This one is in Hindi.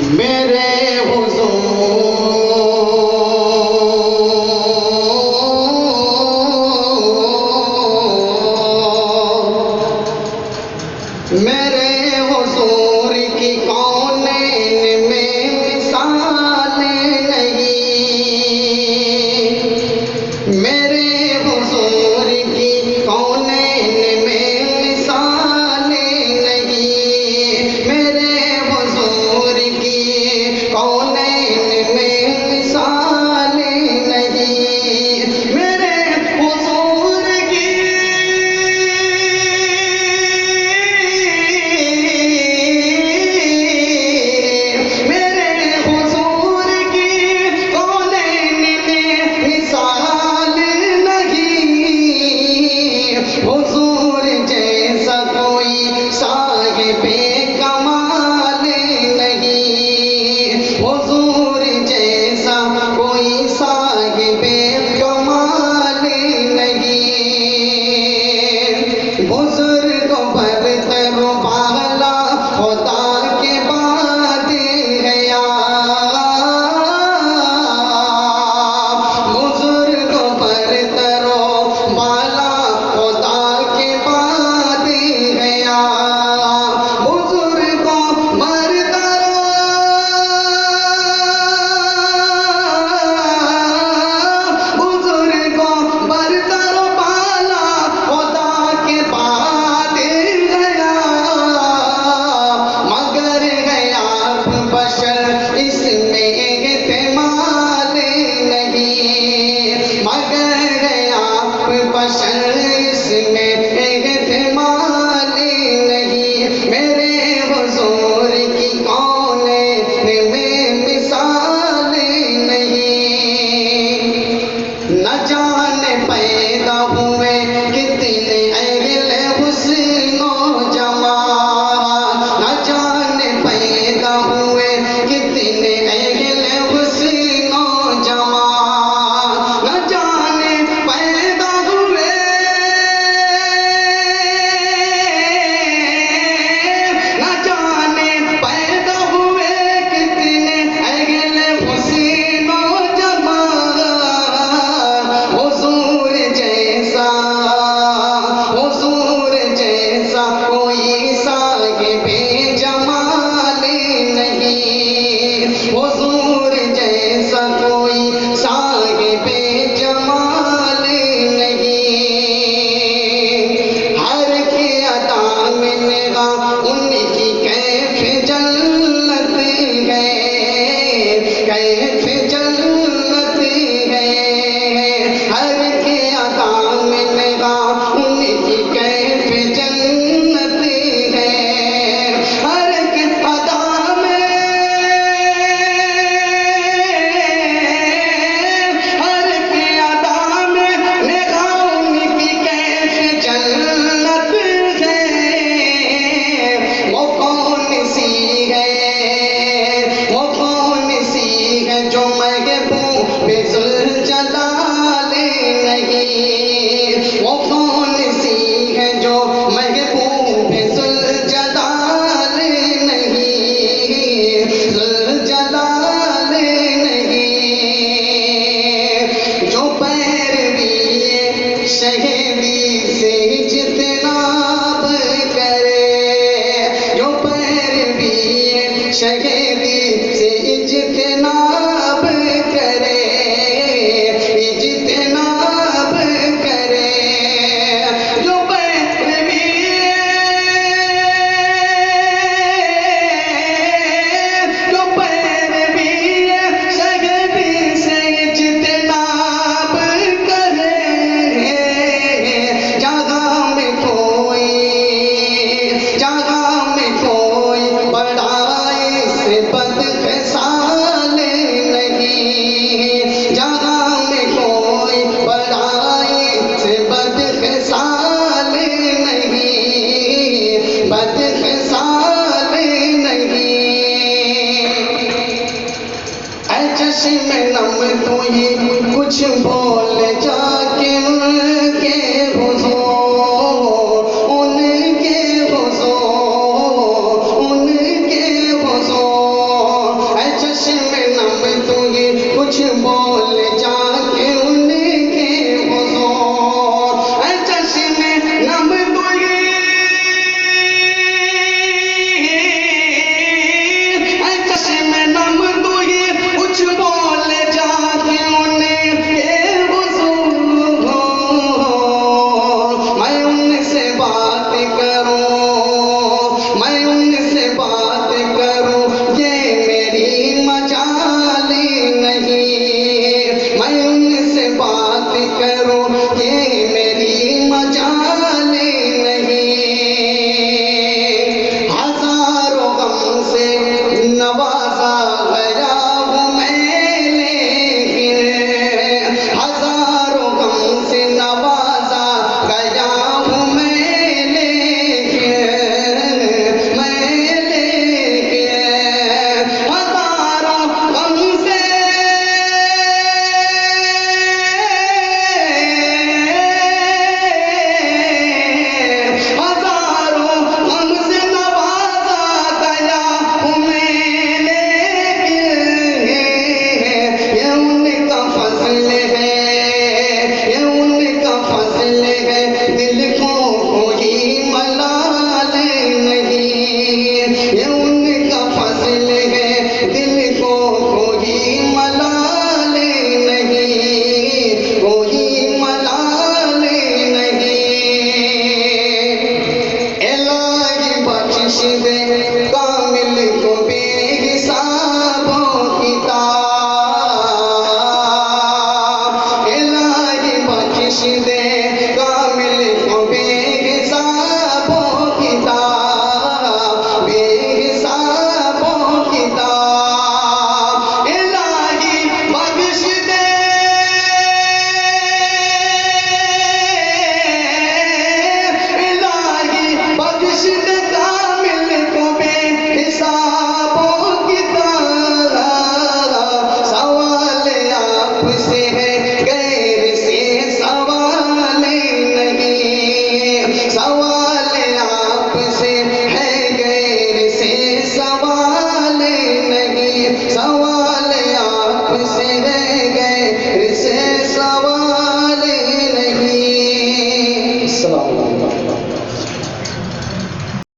मेरे मेरे हुजूर की कौनैन में मिसाल नहीं। मेरे हुजूर की कौनैन में मिसाल नहीं। मेरे हुजूर की कौनैन में मिसाल नहीं। मेरे हुजूर की हुजूर जैसा कोई साहिबे कमाल नहीं। हुजूर जैसा कोई साहिबे कमाल नहीं। बुजुर्ग बरतर बाला खुदा के बाद गया। बुजुर्ग बरतर बाला पैदा हुए कितने अहले हुस्नो जमाल। न जाने पैदा हुए कितने अहले हुस्नो जमाल। न जाने पैदा हुए न जाने पैदा हुए कितने अहले हुस्नो जमाल। हुजूर जैसा कोई साहिबे जमाल नहीं। हुजूर जैसा कोई साहिबे जमाल नहीं। हर की अता में निगाह उनकी कैफ जन्नत है। कैफ जन्नत है। हर की अता में निगाह उनकी कैफ जन्नत है। हर की अता में हर की अता में निगाह उनकी कैफ जन्नत है। वो कौन सी है जो महबूब ज़ुल्जलाल नहीं। वो कौन सी है जो महबूब ज़ुल्जलाल नहीं। ज़ुल्जलाल नहीं। जो पैरवी शहीदी से इज्तिनाब करे। जो पैरवी शहीदी से इज्तिनाब करे। इज्तिनाब करे। जो पैरवी शहीदी से इज्तिनाब करे। जगह में कोई बड़ाई से बदखसाल नहीं। जगह में कोई बड़ाई से बदखसाल नहीं। बदखसाल नहीं। ऐ चश्मे नम तू ही कुछ बोल जा